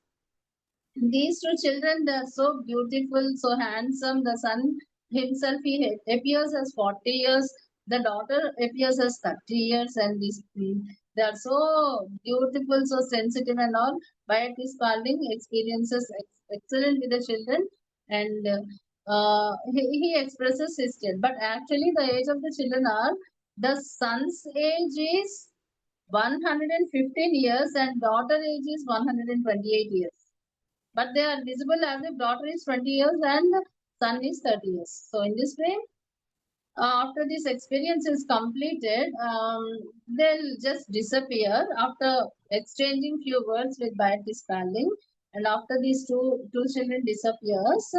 These two children, they are so beautiful, so handsome. The son himself, he appears as 40 years. The daughter appears as 30 years, and these they are so beautiful, so sensitive, and all. Bayati Spalding experiences excellent with the children, and he expresses his still. But actually, the age of the children are the son's age is 115 years, and daughter age is 128 years, but they are visible as if daughter is 20 years and son is 30 years. So in this way, after this experience is completed, they'll just disappear after exchanging few words with Bayati Spalding. And after these two children disappears,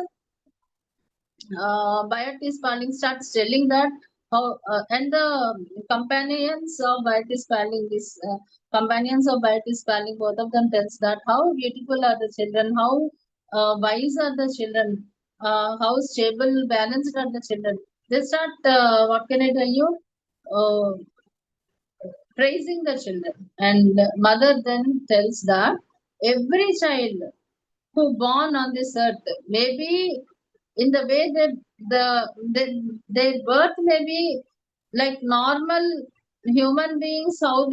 Bayati Spalding starts telling that how and the companions of Bayati Spalding, this companions of Bayati Spalding, both of them tells that how beautiful are the children, how wise are the children, how stable, balanced are the children. They start, what can I tell you? Uh, Praising the children, and mother then tells that every child who born on this earth, maybe in the way that the their birth may be like normal human beings, how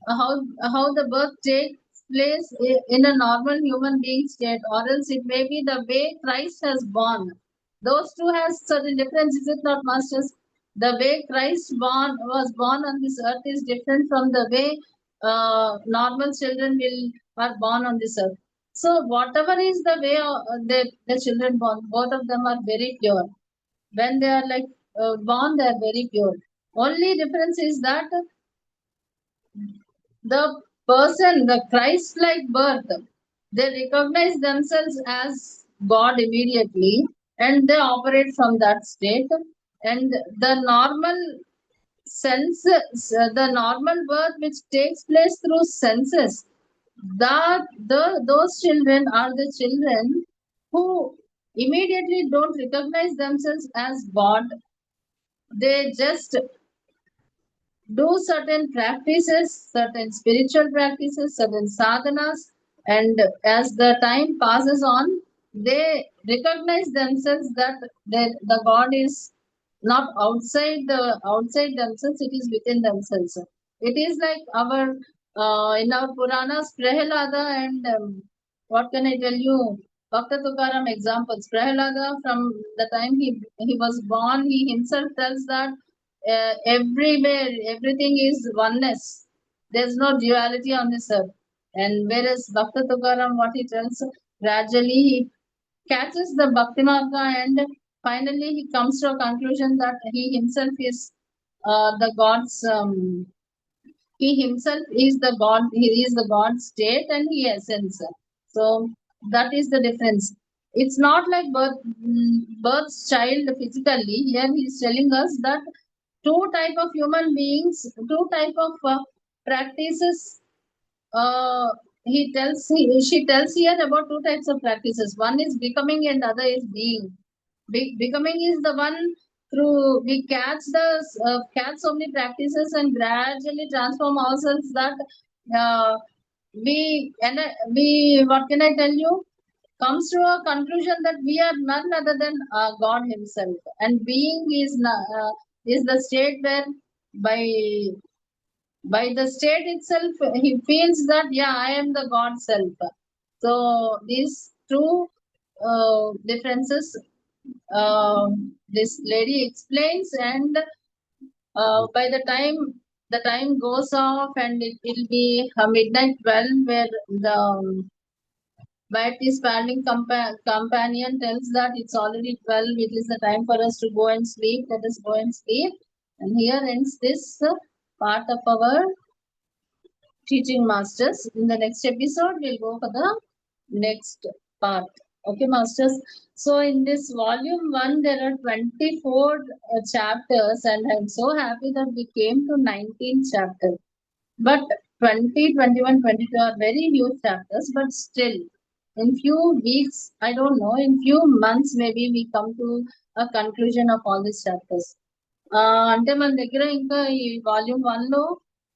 how the birth takes place in a normal human being state, or else it may be the way Christ has born. Those two has certain difference, is it not, masters? The way Christ was born on this earth is different from the way normal children will are born on this earth. So whatever is the way the children born, both of them are very pure. When they are like born, they are very pure. Only difference is that the person, the Christ-like birth, they recognize themselves as God immediately, and they operate from that state. And the normal the normal birth which takes place through senses, those children are the children who immediately don't recognize themselves as God. They just do certain practices, certain spiritual practices, certain sadhanas, and as the time passes on, they recognize themselves that the God is not outside themselves; it is within themselves. It is like our in our Puranas, Prahalada and what can I tell you? Bhakta Tukaram examples. Prahalada, from the time he was born, he himself tells that everywhere everything is oneness. There's no duality on this earth. And whereas Bhakta Tukaram, what he tells, gradually he catches the Bhakti Marga, and finally he comes to a conclusion that he himself is the God's. He himself is the God. He is the God state, and he essence. So that is the difference. It's not like birth's child physically. Here he is telling us that two type of human beings, two type of practices. She tells here about two types of practices. One is becoming, and other is being. Becoming is the one through we catch so many practices and gradually transform ourselves that uh, we what can I tell you, comes to a conclusion that we are none other than God Himself, and being is the state where by the state itself he feels that yeah, I am the God self. So these two differences this lady explains, and by the time goes off, and it will be midnight 12, where the but his paddling companion tells that it's already 12, it is the time for us to go and sleep, let us go and sleep. And here ends this part of our teaching, masters. In the next episode, we'll go for the next part. Okay, masters. So in this volume 1, there are 24 chapters, and I'm so happy that we came to 19 chapters. But 20, 21, 22 are very huge chapters, but still In few weeks, I don't know, in few months maybe we come to a conclusion of all these chapters. అంటే మన దగ్గర ఇంకా ఈ వాల్యూమ్ 1 లో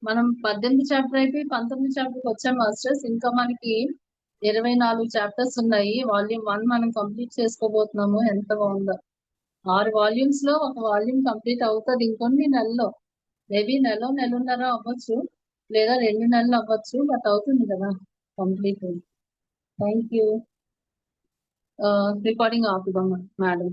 మనం 18 చాప్టర్ అయిపోయి 19 చాప్టర్ వచ్చాం మాస్టర్స్. ఇంకా మనకి 24 చాప్టర్స్ ఉన్నాయి. వాల్యూమ్ 1 మనం కంప్లీట్ చేసుకోబోతున్నాము. ఎంత బాగుందో. 6 వాల్యూమ్స్ లో ఒక వాల్యూమ్ కంప్లీట్ అవుతుంది ఇంకొన్ని నెలలో. మేబీ నెలన్నర అవ్వచ్చు, లేదా 2 నెలలు అవ్వచ్చు, బట్ అవుతుంది కదా కంప్లీట్. Thank you. రికార్డింగ్ ఆపుదాం మేడం.